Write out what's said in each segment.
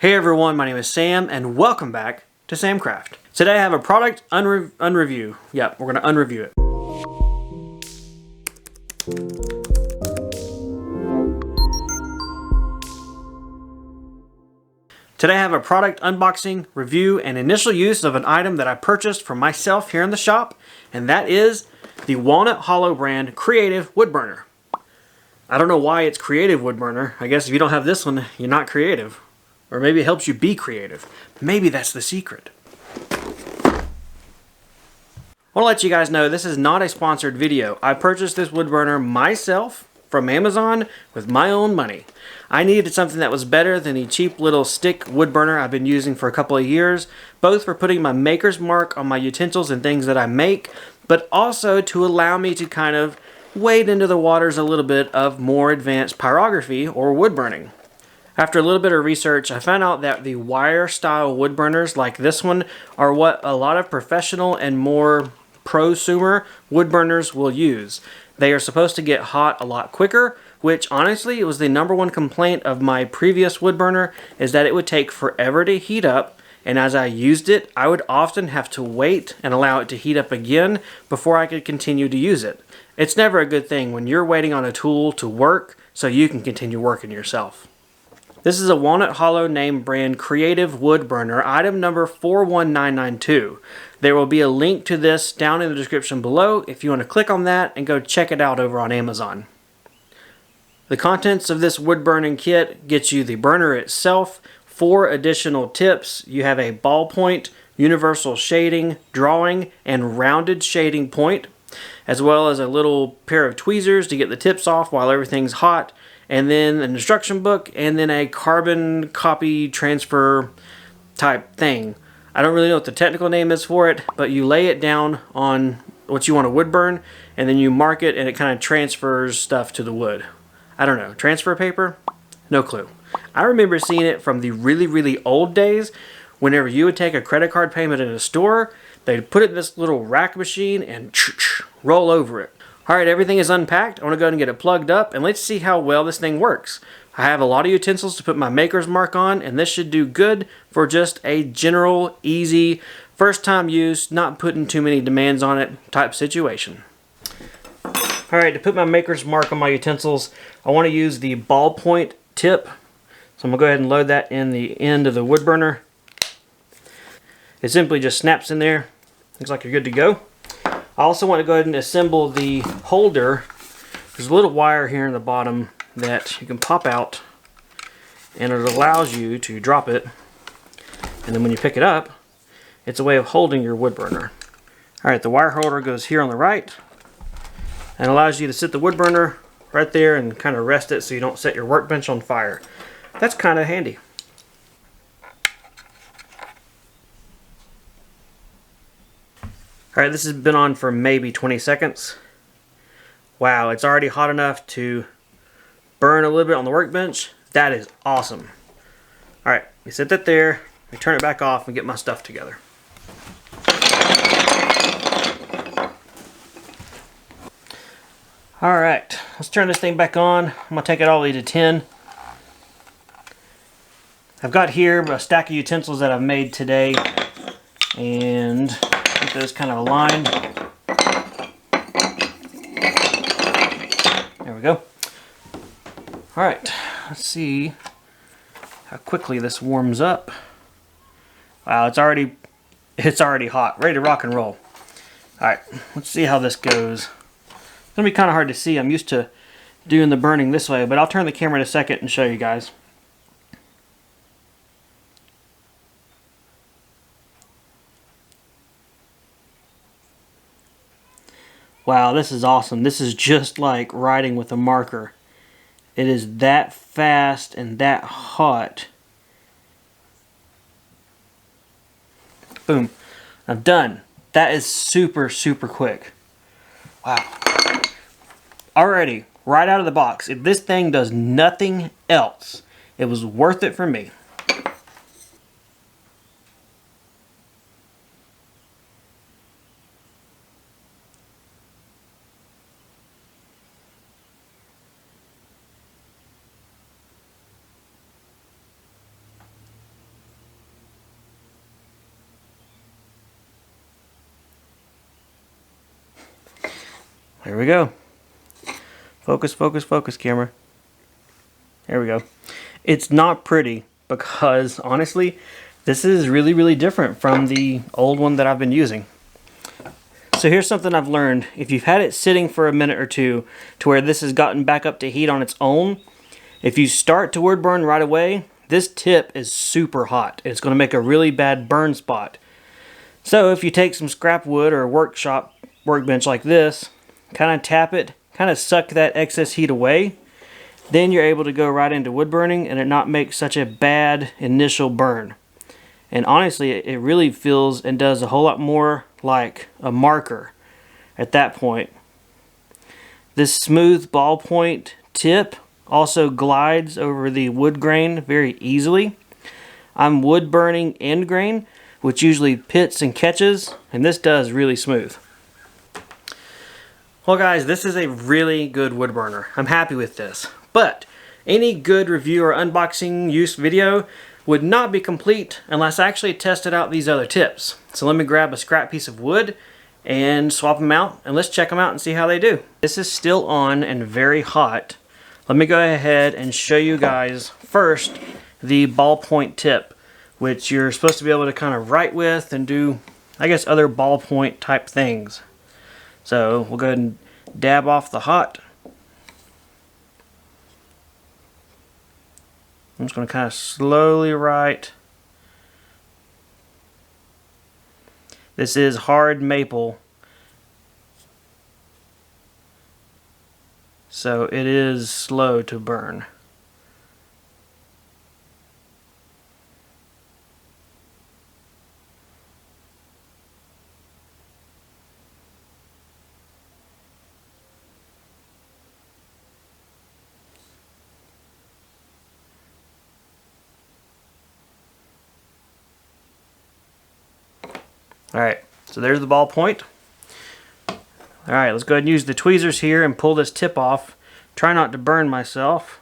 Hey everyone, my name is Sam and welcome back to Samcraft. Today I have a product unreview. Yep, we're going to unreview it. Today I have a product unboxing, review, and initial use of an item that I purchased for myself here in the shop, and that is the Walnut Hollow brand Creative Woodburner. I don't know why it's Creative Woodburner. I guess if you don't have this one, you're not creative. Or maybe it helps you be creative. Maybe that's the secret. I want to let you guys know this is not a sponsored video. I purchased this woodburner myself from Amazon with my own money. I needed something that was better than the cheap little stick woodburner I've been using for a couple of years, both for putting my maker's mark on my utensils and things that I make, but also to allow me to kind of wade into the waters a little bit of more advanced pyrography or wood burning. After a little bit of research, I found out that the wire style wood burners like this one are what a lot of professional and more prosumer wood burners will use. They are supposed to get hot a lot quicker, which honestly was the #1 complaint of my previous wood burner, is that it would take forever to heat up, and as I used it, I would often have to wait and allow it to heat up again before I could continue to use it. It's never a good thing when you're waiting on a tool to work so you can continue working yourself. This is a Walnut Hollow name brand Creative Wood Burner, item number 41992. There will be a link to this down in the description below if you want to click on that and go check it out over on Amazon. The contents of this wood burning kit gets you the burner itself, 4 additional tips. You have a ballpoint, universal shading, drawing, and rounded shading point, as well as a little pair of tweezers to get the tips off while everything's hot, and then an instruction book, and then a carbon copy transfer type thing. I don't really know what the technical name is for it, but you lay it down on what you want to wood burn, and then you mark it, and it kind of transfers stuff to the wood. I don't know. Transfer paper? No clue. I remember seeing it from the really old days. Whenever you would take a credit card payment in a store, they'd put it in this little rack machine and roll over it. Alright, everything is unpacked. I want to go ahead and get it plugged up, and let's see how well this thing works. I have a lot of utensils to put my maker's mark on, and this should do good for just a general, easy, first time use, not putting too many demands on it type situation. Alright, to put my maker's mark on my utensils, I want to use the ballpoint tip. So I'm going to go ahead and load that in the end of the wood burner. It simply just snaps in there. Looks like you're good to go. I also want to go ahead and assemble the holder. There's a little wire here in the bottom that you can pop out, and it allows you to drop it, and then when you pick it up, it's a way of holding your wood burner. Alright, the wire holder goes here on the right and allows you to sit the wood burner right there and kind of rest it so you don't set your workbench on fire. That's kind of handy. Alright, this has been on for maybe 20 seconds. Wow, it's already hot enough to burn a little bit on the workbench. That is awesome. Alright, we set that there, we turn it back off and get my stuff together. Alright, let's turn this thing back on. I'm going to take it all the way to 10. I've got here a stack of utensils that I've made today, and get those kind of aligned. There we go. Alright, let's see how quickly this warms up. Wow, it's already hot, ready to rock and roll. Alright, let's see how this goes. It's going to be kind of hard to see. I'm used to doing the burning this way, but I'll turn the camera in a second and show you guys. Wow, this is awesome. This is just like writing with a marker. It is that fast and that hot. Boom. I'm done. That is super quick. Wow. Already, right out of the box, if this thing does nothing else, it was worth it for me. Here we go. Focus, focus, focus, camera. There we go. It's not pretty because, honestly, this is really, really different from the old one that I've been using. So here's something I've learned. If you've had it sitting for a minute or two to where this has gotten back up to heat on its own, if you start to wood burn right away, this tip is super hot. It's going to make a really bad burn spot. So if you take some scrap wood or a workbench like this, kind of tap it, kind of suck that excess heat away, then you're able to go right into wood burning and it not make such a bad initial burn. And honestly, it really feels and does a whole lot more like a marker at that point. This smooth ballpoint tip also glides over the wood grain very easily. I'm wood burning end grain, which usually pits and catches, and this does really smooth. Well guys, this is a really good wood burner. I'm happy with this, but any good review or unboxing use video would not be complete unless I actually tested out these other tips. So let me grab a scrap piece of wood and swap them out, and let's check them out and see how they do. This is still on and very hot. Let me go ahead and show you guys first the ballpoint tip, which you're supposed to be able to kind of write with and do, I guess, other ballpoint type things. So we'll go ahead and dab off the hot. I'm just going to kind of slowly write. This is hard maple, so it is slow to burn. Alright, so there's the ballpoint. Alright, let's go ahead and use the tweezers here and pull this tip off. Try not to burn myself.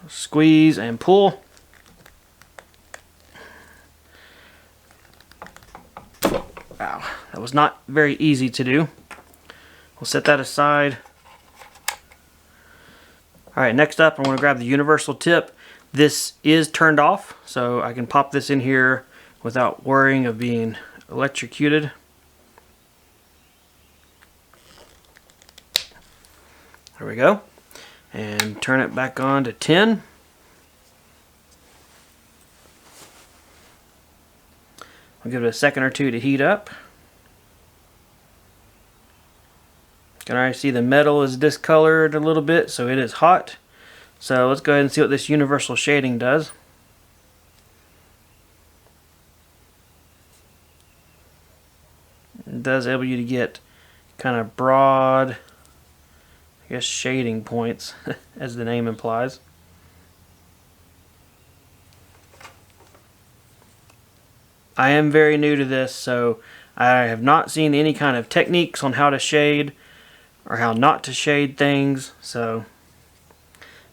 Squeeze and pull. Wow, that was not very easy to do. We'll set that aside. Alright, next up I'm going to grab the universal tip. This is turned off, so I can pop this in here without worrying of being electrocuted. There we go. And turn it back on to 10. I'll give it a second or two to heat up. You can already see the metal is discolored a little bit, so it is hot. So let's go ahead and see what this universal shading does. It does enable you to get kind of broad, I guess, shading points, as the name implies. I am very new to this, so I have not seen any kind of techniques on how to shade or how not to shade things. So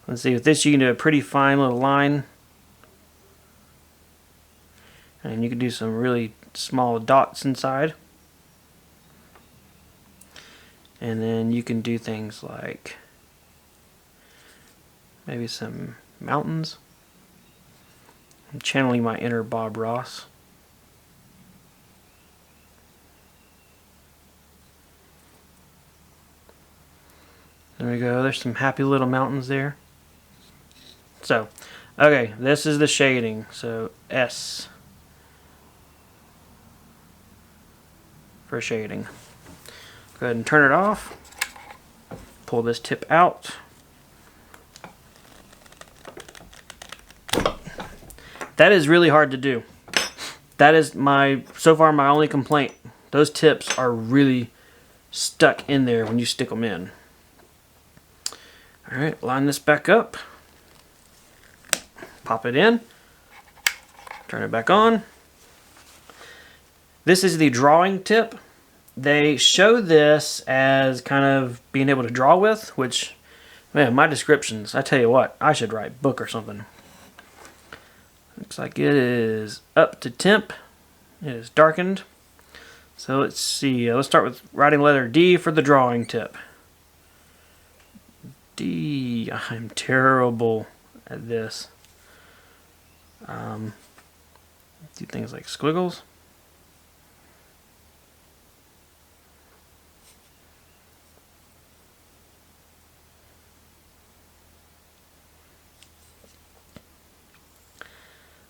let's see, with this you can do a pretty fine little line, and you can do some really small dots inside. And then you can do things like maybe some mountains. I'm channeling my inner Bob Ross. There we go. There's some happy little mountains there. So, okay, this is the shading. So S for shading. Go ahead and turn it off. Pull this tip out. That is really hard to do. That is so far my only complaint. Those tips are really stuck in there when you stick them in. Alright, line this back up. Pop it in. Turn it back on. This is the drawing tip. They show this as kind of being able to draw with, which, man, my descriptions, I tell you what, I should write a book or something. Looks like it is up to temp. It is darkened. So let's see, let's start with writing letter D for the drawing tip. D, I'm terrible at this. Do things like squiggles.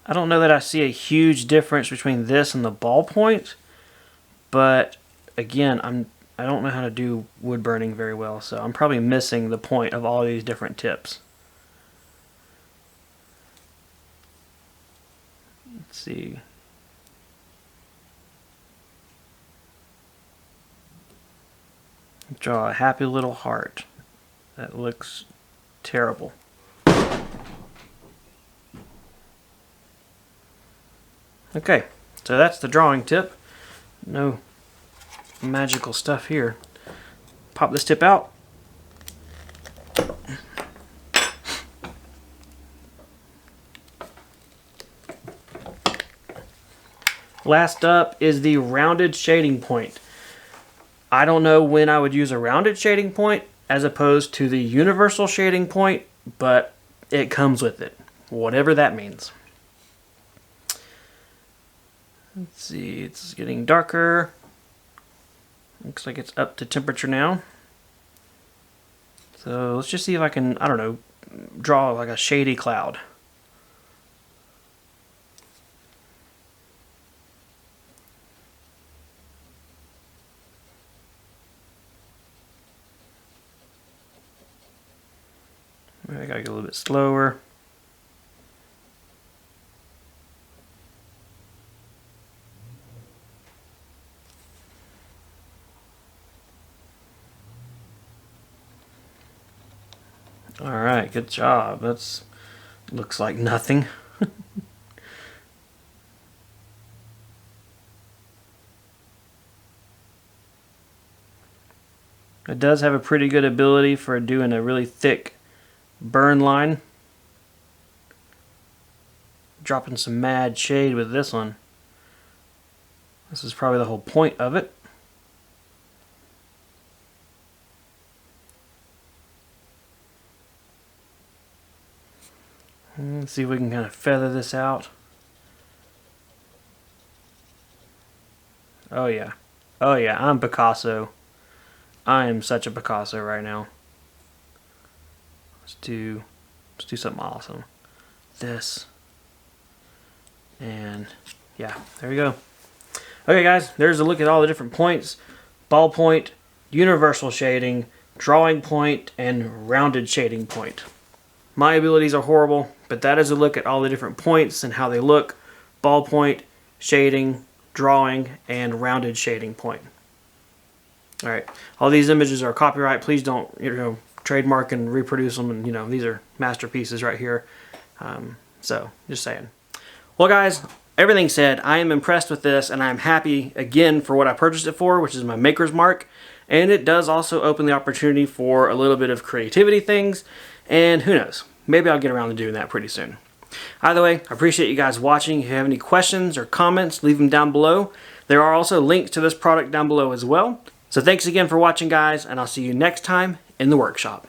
I don't know that I see a huge difference between this and the ballpoint, but again, I don't know how to do wood burning very well, so I'm probably missing the point of all these different tips. Let's see. Draw a happy little heart. That looks terrible. Okay, so that's the drawing tip. No magical stuff here. Pop this tip out. Last up is the rounded shading point. I don't know when I would use a rounded shading point as opposed to the universal shading point, but it comes with it, whatever that means. Let's see, it's getting darker. Looks like it's up to temperature now. So let's just see if I can, I don't know, draw like a shady cloud. I gotta get a little bit slower. Alright, good job. That's looks like nothing. It does have a pretty good ability for doing a really thick burn line. Dropping some mad shade with this one. This is probably the whole point of it. Let's see if we can kind of feather this out. Oh yeah. Oh yeah, I'm Picasso. I am such a Picasso right now. Let's do something awesome. This. And yeah, there we go. Okay guys, there's a look at all the different points. Ballpoint, universal shading, drawing point, and rounded shading point. My abilities are horrible, but that is a look at all the different points and how they look. Ballpoint, shading, drawing, and rounded shading point. Alright, all these images are copyright. Please don't, trademark and reproduce them. And, these are masterpieces right here. So, just saying. Well, guys, everything said, I am impressed with this, and I'm happy, again, for what I purchased it for, which is my maker's mark. And it does also open the opportunity for a little bit of creativity things. And who knows, maybe I'll get around to doing that pretty soon. Either way, I appreciate you guys watching. If you have any questions or comments, leave them down below. There are also links to this product down below as well. So thanks again for watching, guys, and I'll see you next time in the workshop.